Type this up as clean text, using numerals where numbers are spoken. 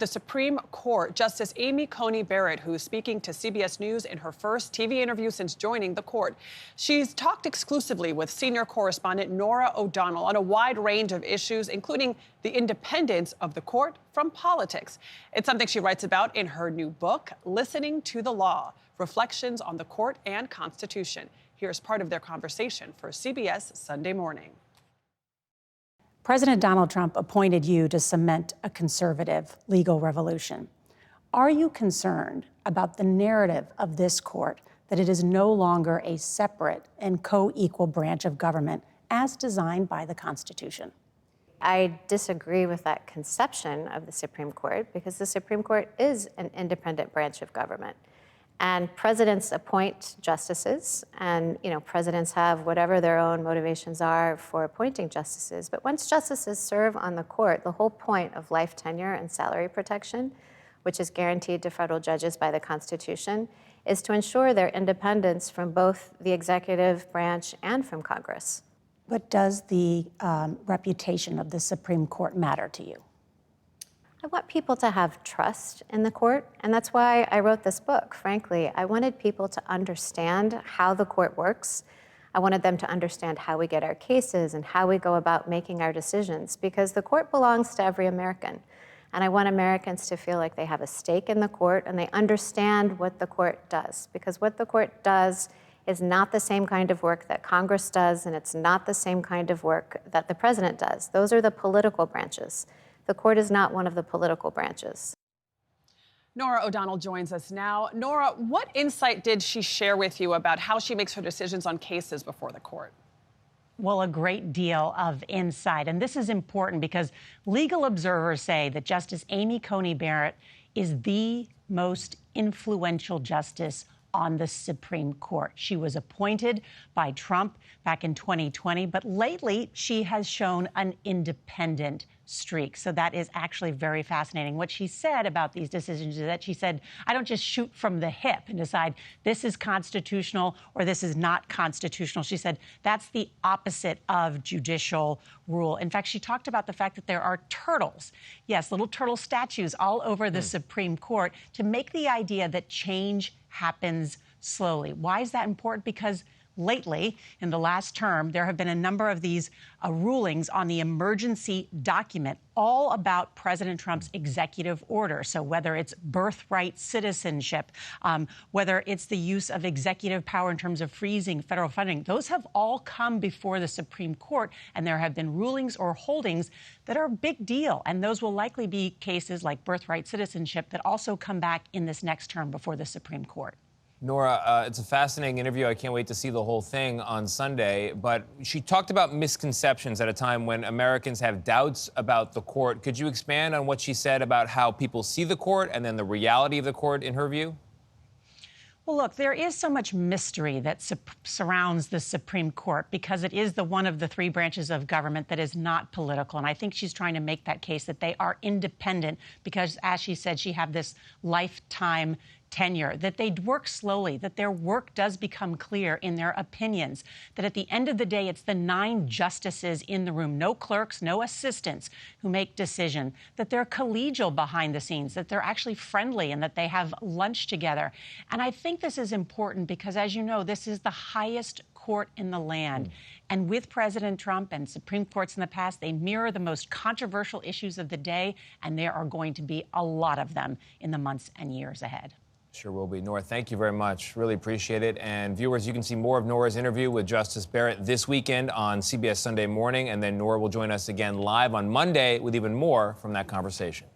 the Supreme Court, Justice Amy Coney Barrett, who's speaking to CBS News in her first TV interview since joining the court. She's talked exclusively with senior correspondent Norah O'Donnell on a wide range of issues, including the independence of the court from politics. It's something she writes about in her new book, Listening to the Law: Reflections on the Court and Constitution. Here's part of their conversation for CBS Sunday Morning. President Donald Trump appointed you to cement a conservative legal revolution. Are you concerned about the narrative of this court that it is no longer a separate and co-equal branch of government as designed by the Constitution? I disagree with that conception of the Supreme Court because the Supreme Court is an independent branch of government. And presidents appoint justices, and presidents have whatever their own motivations are for appointing justices. But once justices serve on the court, the whole point of life tenure and salary protection, which is guaranteed to federal judges by the Constitution, is to ensure their independence from both the executive branch and from Congress. But does the reputation of the Supreme Court matter to you? I want people to have trust in the court, and that's why I wrote this book. Frankly, I wanted people to understand how the court works. I wanted them to understand how we get our cases and how we go about making our decisions, because the court belongs to every American. And I want Americans to feel like they have a stake in the court and they understand what the court does, because what the court does is not the same kind of work that Congress does, and it's not the same kind of work that the president does. Those are the political branches. The court is not one of the political branches. Norah O'Donnell joins us now. Norah, what insight did she share with you about how she makes her decisions on cases before the court? Well, a great deal of insight. And this is important because legal observers say that Justice Amy Coney Barrett is the most influential justice on the Supreme Court. She was appointed by Trump back in 2020, but lately she has shown an independent streak. So that is actually very fascinating. What she said about these decisions is that she said, I don't just shoot from the hip and decide this is constitutional or this is not constitutional. She said that's the opposite of judicial rule. In fact, she talked about the fact that there are turtles, yes, little turtle statues all over the Supreme Court to make the idea that change happens slowly. Why is that important? Because lately, in the last term, there have been a number of these rulings on the emergency document, all about President Trump's executive order. So whether it's birthright citizenship, whether it's the use of executive power in terms of freezing federal funding, those have all come before the Supreme Court, and there have been rulings or holdings that are a big deal. And those will likely be cases like birthright citizenship that also come back in this next term before the Supreme Court. Norah, it's a fascinating interview. I can't wait to see the whole thing on Sunday. But she talked about misconceptions at a time when Americans have doubts about the court. Could you expand on what she said about how people see the court and then the reality of the court in her view? Well, look, there is so much mystery that surrounds the Supreme Court because it is one of the three branches of government that is not political. And I think she's trying to make that case that they are independent because, as she said, she have this lifetime tenure, that they work slowly, that their work does become clear in their opinions, that at the end of the day, it's the 9 justices in the room, no clerks, no assistants, who make decisions, that they're collegial behind the scenes, that they're actually friendly, and that they have lunch together. And I think this is important because, as you know, this is the highest court in the land. And with President Trump and Supreme Courts in the past, they mirror the most controversial issues of the day, and there are going to be a lot of them in the months and years ahead. Sure will be. Norah, thank you very much. Really appreciate it. And viewers, you can see more of Norah's interview with Justice Barrett this weekend on CBS Sunday Morning. And then Norah will join us again live on Monday with even more from that conversation.